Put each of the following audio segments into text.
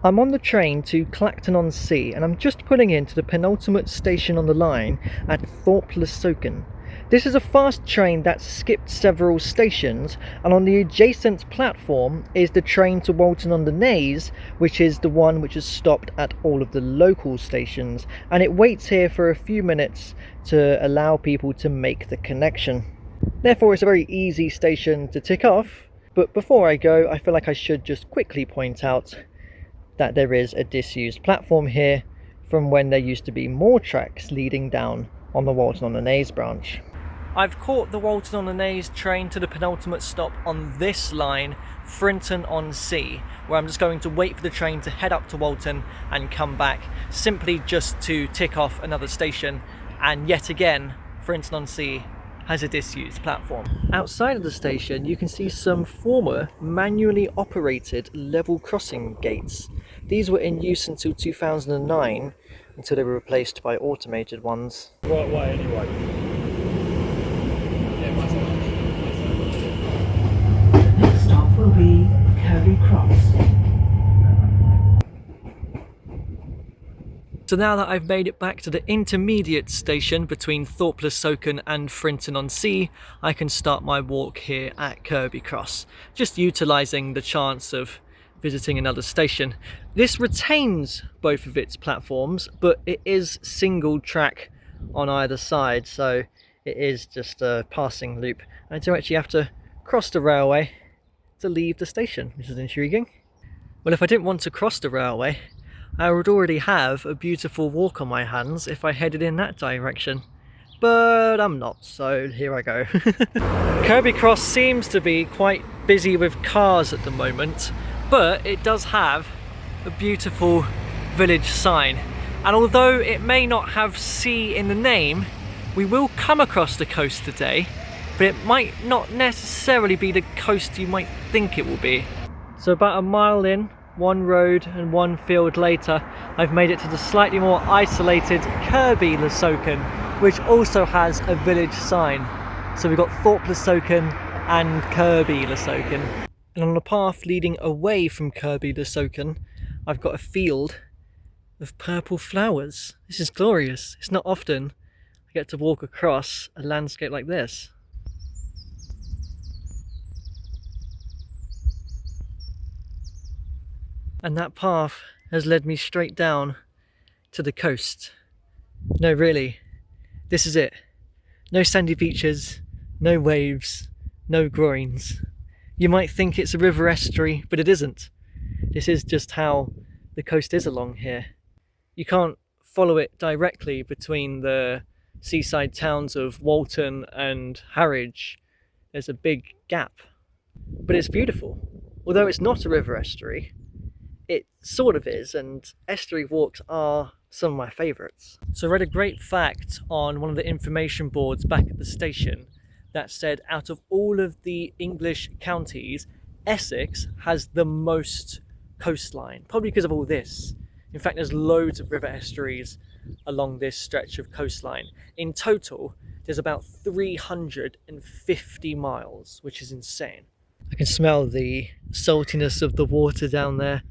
I'm on the train to Clacton-on-Sea and I'm just pulling into the penultimate station on the line at Thorpe-le-Soken. This is a fast train that skipped several stations, and on the adjacent platform is the train to Walton-on-the-Naze, which is the one which has stopped at all of the local stations, and it waits here for a few minutes to allow people to make the connection. Therefore it's a very easy station to tick off, but before I go I feel like I should just quickly point out that there is a disused platform here from when there used to be more tracks leading down on the Walton-on-the-Naze branch. I've caught the Walton-on-the-Naze train to the penultimate stop on this line, Frinton-on-Sea, where I'm just going to wait for the train to head up to Walton and come back, simply just to tick off another station. And yet again, Frinton-on-Sea has a disused platform. Outside of the station you can see some former manually operated level crossing gates. These were in use until 2009, until they were replaced by automated ones. Right way anyway. The next stop will be Kirby Cross. So now that I've made it back to the intermediate station between Thorpe-le-Soken and Frinton-on-Sea, I can start my walk here at Kirby Cross, just utilising the chance of visiting another station. This retains both of its platforms, but it is single track on either side, so it is just a passing loop. I do actually have to cross the railway to leave the station, which is intriguing. Well, if I didn't want to cross the railway, I would already have a beautiful walk on my hands if I headed in that direction. But I'm not, so here I go. Kirby Cross seems to be quite busy with cars at the moment, but it does have a beautiful village sign. And although it may not have sea in the name, we will come across the coast today, but it might not necessarily be the coast you might think it will be. So about a mile in, one road and one field later, I've made it to the slightly more isolated Kirby-le-Soken, which also has a village sign. So we've got Thorpe-le-Soken and Kirby-le-Soken. And on the path leading away from Kirby-le-Soken, I've got a field of purple flowers. This is glorious. It's not often I get to walk across a landscape like this. And that path has led me straight down to the coast. No, really, this is it. No sandy beaches, no waves, no groins. You might think it's a river estuary, but it isn't. This is just how the coast is along here. You can't follow it directly between the seaside towns of Walton and Harwich. There's a big gap, but it's beautiful. Although it's not a river estuary, it sort of is, and estuary walks are some of my favourites. So I read a great fact on one of the information boards back at the station that said out of all of the English counties, Essex has the most coastline, probably because of all this. In fact, there's loads of river estuaries along this stretch of coastline. In total, there's about 350 miles, which is insane. I can smell the saltiness of the water down there.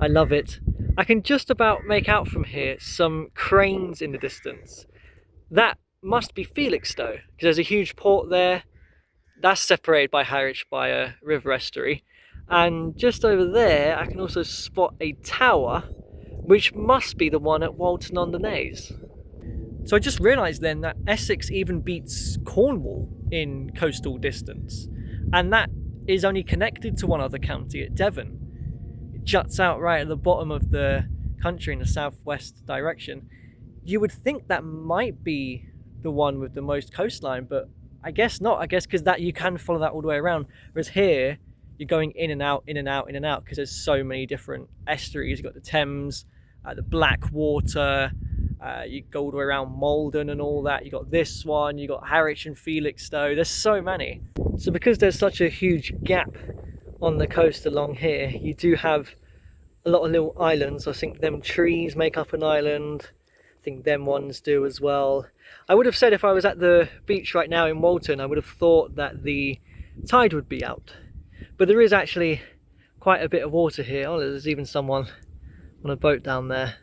I love it. I can just about make out from here some cranes in the distance. That must be Felixstowe, because there's a huge port there. That's separated by Harwich by a river estuary. And just over there, I can also spot a tower, which must be the one at Walton-on-the-Naze. So I just realised then that Essex even beats Cornwall in coastal distance. And that is only connected to one other county at Devon. Juts out right at the bottom of the country in the southwest direction. You would think that might be the one with the most coastline, but I guess not. I guess because that you can follow that all the way around. Whereas here, you're going in and out, in and out, in and out, because there's so many different estuaries. You've got the Thames, the Blackwater, you go all the way around Malden and all that. You got this one, you got Harwich and Felixstowe. There's so many. So because there's such a huge gap on the coast along here, you do have a lot of little islands. I think them trees make up an island. I think them ones do as well. I would have said if I was at the beach right now in Walton, I would have thought that the tide would be out. But there is actually quite a bit of water here. Oh, there's even someone on a boat down there.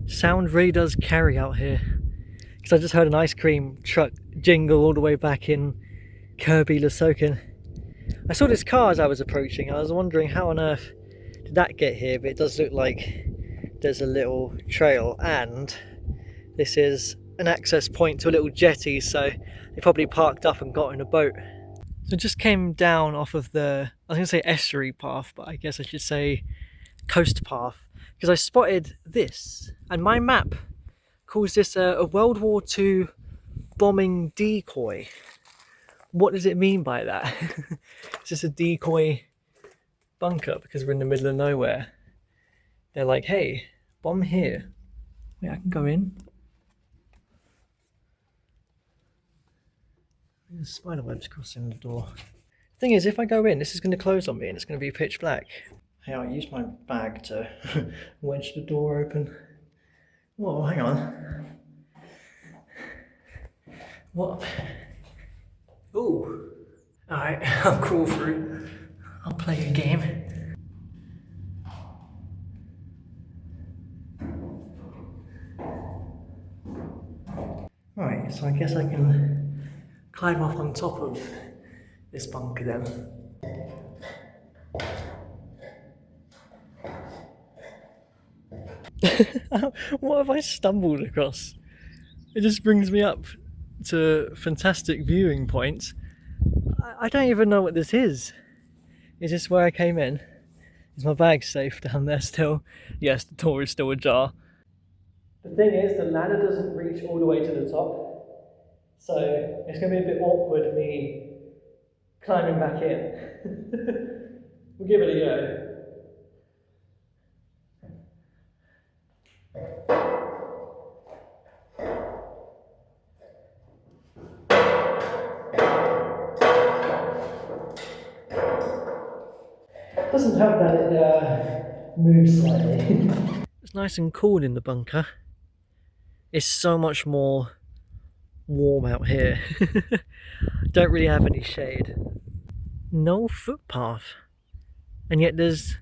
Sound really does carry out here. Because I just heard an ice cream truck jingle all the way back in Kirby-le-Soken. I saw this car as I was approaching. I was wondering how on earth did that get here, but it does look like there's a little trail, and this is an access point to a little jetty, so they probably parked up and got in a boat. So I just came down off of the, I was going to say estuary path, but I guess I should say coast path, because I spotted this, and my map calls this a World War II bombing decoy. What does it mean by that? Is this a decoy bunker because we're in the middle of nowhere? They're like, hey, bomb here. Wait, I can go in. There's spider webs crossing the door. Thing is, if I go in, this is going to close on me and it's going to be pitch black. Hey, I'll use my bag to wedge the door open. Whoa, hang on. What? Ooh. Alright, I'll crawl through. I'll play a game. Right, so I guess I can climb up on top of this bunker then. What have I stumbled across? It just brings me up to fantastic viewing points. I don't even know what this is. Is this where I came in? Is my bag safe down there still? Yes, the door is still ajar. The thing is, the ladder doesn't reach all the way to the top, so it's going to be a bit awkward me climbing back in. We'll give it a go. Doesn't help that it moves slightly. It's nice and cool in the bunker. It's so much more warm out here. Don't really have any shade. No footpath. And yet there's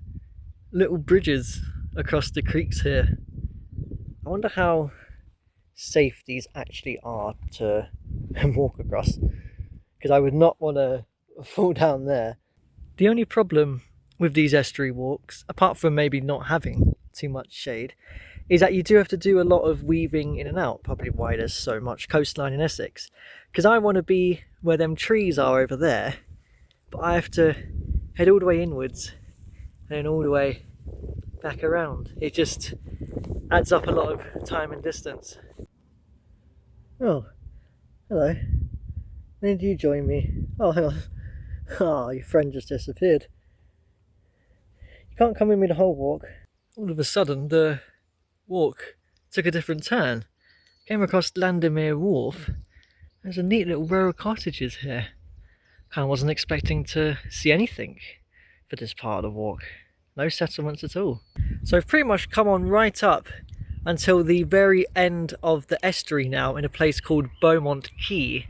little bridges across the creeks here. I wonder how safe these actually are to walk across. Because I would not want to fall down there. The only problem with these estuary walks, apart from maybe not having too much shade, is that you do have to do a lot of weaving in and out, probably why there's so much coastline in Essex. Because I want to be where them trees are over there, but I have to head all the way inwards and then all the way back around. It just adds up a lot of time and distance. Oh, hello. When did you join me? Oh, hang on. Oh, your friend just disappeared. Can't come with me the whole walk. All of a sudden, the walk took a different turn. Came across Landermere Wharf. There's a neat little row of cottages here. Kind of wasn't expecting to see anything for this part of the walk. No settlements at all. So I've pretty much come on right up until the very end of the estuary now in a place called Bowmont Quay.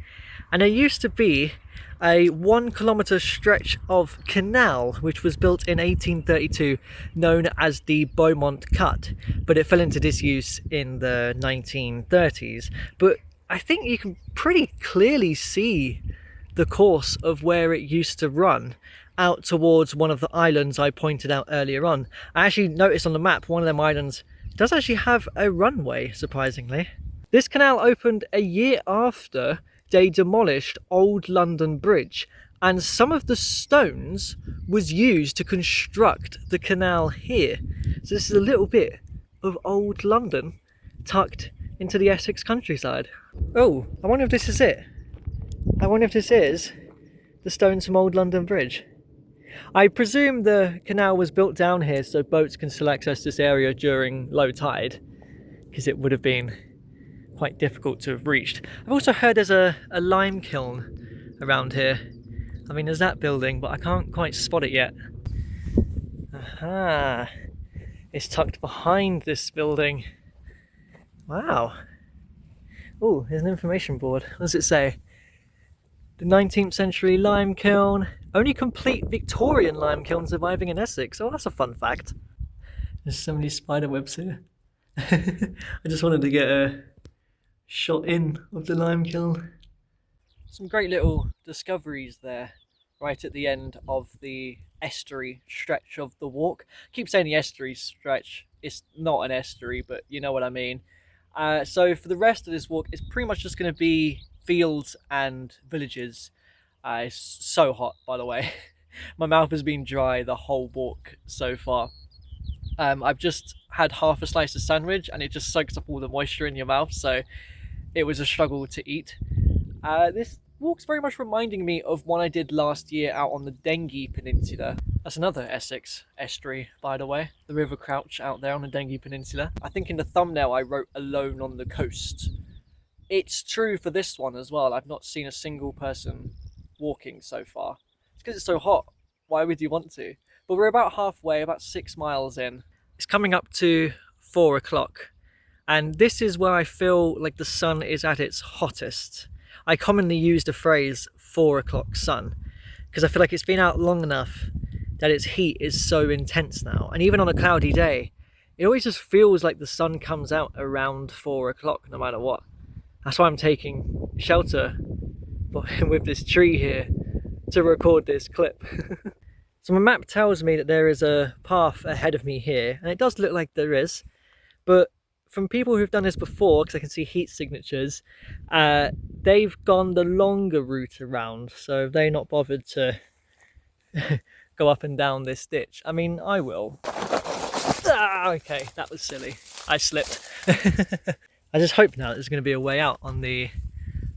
And there used to be a 1 kilometre stretch of canal which was built in 1832 known as the Bowmont Cut, but it fell into disuse in the 1930s. But I think you can pretty clearly see the course of where it used to run out towards one of the islands I pointed out earlier on. I actually noticed on the map one of them islands does actually have a runway, surprisingly. This canal opened a year after they demolished Old London Bridge, and some of the stones was used to construct the canal here. So this is a little bit of Old London tucked into the Essex countryside. Oh, I wonder if this is it. I wonder if this is the stones from Old London Bridge. I presume the canal was built down here so boats can still access this area during low tide, because it would have been quite difficult to have reached. I've also heard there's a lime kiln around here. I mean, there's that building, but I can't quite spot it yet. Aha! It's tucked behind this building. Wow. Oh, there's an information board. What does it say? The 19th century lime kiln. Only complete Victorian lime kiln surviving in Essex. Oh, that's a fun fact. There's so many spider webs here. I just wanted to get a shot in of the Limekil. Some great little discoveries there, right at the end of the estuary stretch of the walk. I keep saying the estuary stretch, it's not an estuary, but you know what I mean. So for the rest of this walk, it's pretty much just going to be fields and villages. It's so hot, by the way. My mouth has been dry the whole walk so far. I've just had half a slice of sandwich and it just soaks up all the moisture in your mouth, so it was a struggle to eat. This walk's very much reminding me of one I did last year out on the Tendring Peninsula. That's another Essex estuary, by the way, the River Crouch out there on the Tendring Peninsula. I think in the thumbnail I wrote "alone on the coast." It's true for this one as well. I've not seen a single person walking so far. It's because it's so hot. Why would you want to? But we're about halfway, about 6 miles in. It's coming up to 4 o'clock. And this is where I feel like the sun is at its hottest. I commonly use the phrase 4 o'clock sun because I feel like it's been out long enough that its heat is so intense now. And even on a cloudy day, it always just feels like the sun comes out around 4 o'clock no matter what. That's why I'm taking shelter with this tree here to record this clip. So my map tells me that there is a path ahead of me here, and it does look like there is, but from people who've done this before, because I can see heat signatures, they've gone the longer route around, so they're not bothered to go up and down this ditch. I mean, I will. Ah, okay, that was silly. I slipped. I just hope now that there's going to be a way out on the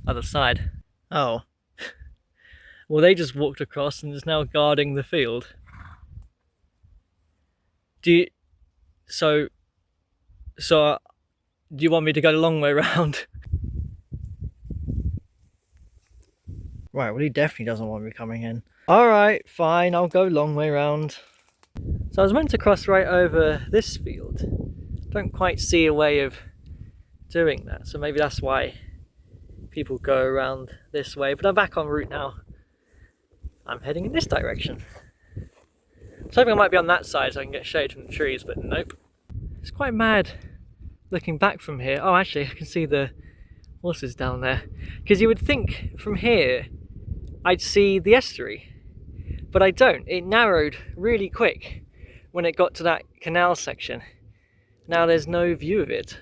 other side. Oh. Well, they just walked across and is now guarding the field. Do you want me to go the long way round? Right, well he definitely doesn't want me coming in. Alright, fine, I'll go long way round. So I was meant to cross right over this field. Don't quite see a way of doing that, so maybe that's why people go around this way. But I'm back en route now. I'm heading in this direction. I was hoping I might be on that side so I can get shade from the trees, but nope. It's quite mad looking back from here. Oh, actually, I can see the horses down there. Because you would think from here I'd see the estuary, but I don't. It narrowed really quick when it got to that canal section. Now there's no view of it.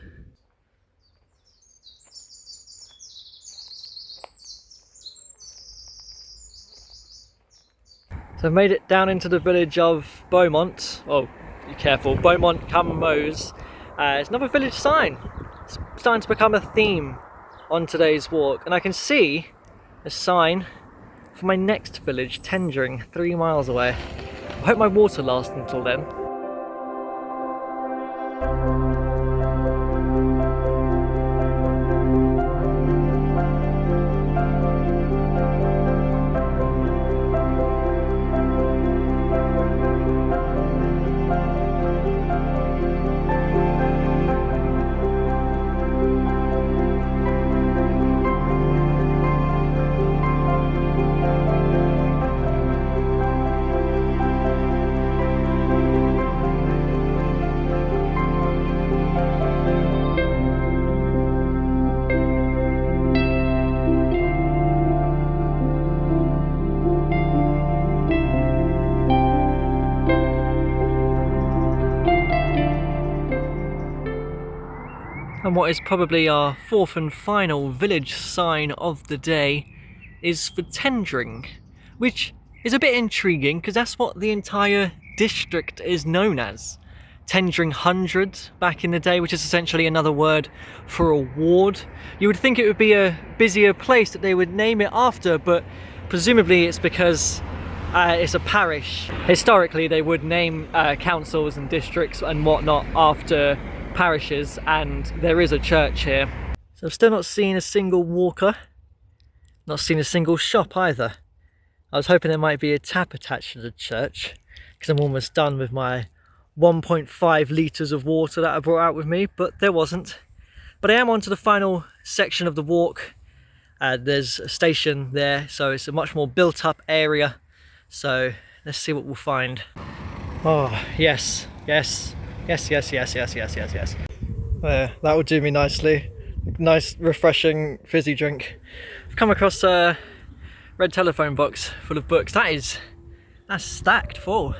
So I've made it down into the village of Bowmont. Oh, be careful, Bowmont come Mose. It's another village sign. It's starting to become a theme on today's walk. And I can see a sign for my next village, Tendring, 3 miles away. I hope my water lasts until then. And what is probably our fourth and final village sign of the day is for Tendring, which is a bit intriguing because that's what the entire district is known as. Tendring 100 back in the day, which is essentially another word for a ward. You would think it would be a busier place that they would name it after, but presumably it's because it's a parish. Historically they would name councils and districts and whatnot after parishes, and there is a church here. So I've still not seen a single walker, not seen a single shop either. I was hoping there might be a tap attached to the church because I'm almost done with my 1.5 litres of water that I brought out with me, but there wasn't. But I am on to the final section of the walk. There's a station there, so it's a much more built up area. So let's see what we'll find. Oh, yes, Yes, yes, yes, yes, yes, yes, yes. There, that would do me nicely. Nice, refreshing, fizzy drink. I've come across a red telephone box full of books. That's stacked full.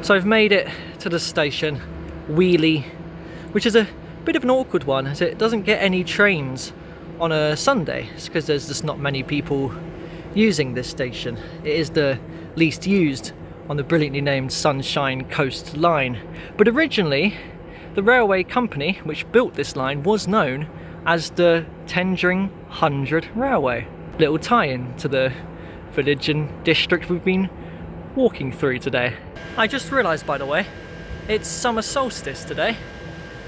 So I've made it to the station, Wheelie, which is a bit of an awkward one as it doesn't get any trains on a Sunday. It's because there's just not many people using this station. It is the least used on the brilliantly named Sunshine Coast Line. But originally, the railway company which built this line was known as the Tendring Railway. Little tie-in to the village and district we've been walking through today. I just realised, by the way, it's summer solstice today.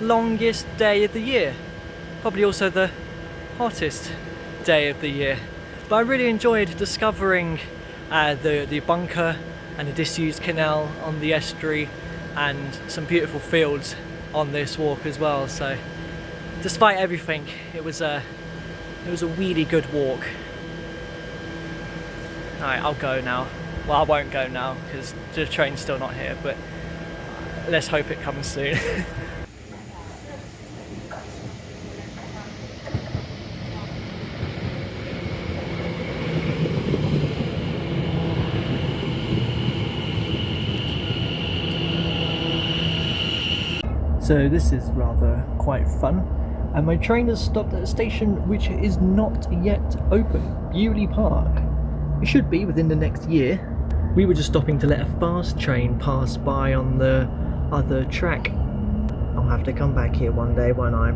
Longest day of the year. Probably also the hottest day of the year. But I really enjoyed discovering the bunker and the Disused Canal on the estuary and some beautiful fields on this walk as well. So despite everything, it was a really good walk. Alright, I'll go now. Well, I won't go now because the train's still not here, but let's hope it comes soon. So this is rather quite fun, and my train has stopped at a station which is not yet open, Weeley Park. It should be within the next year. We were just stopping to let a fast train pass by on the other track. I'll have to come back here one day, won't I?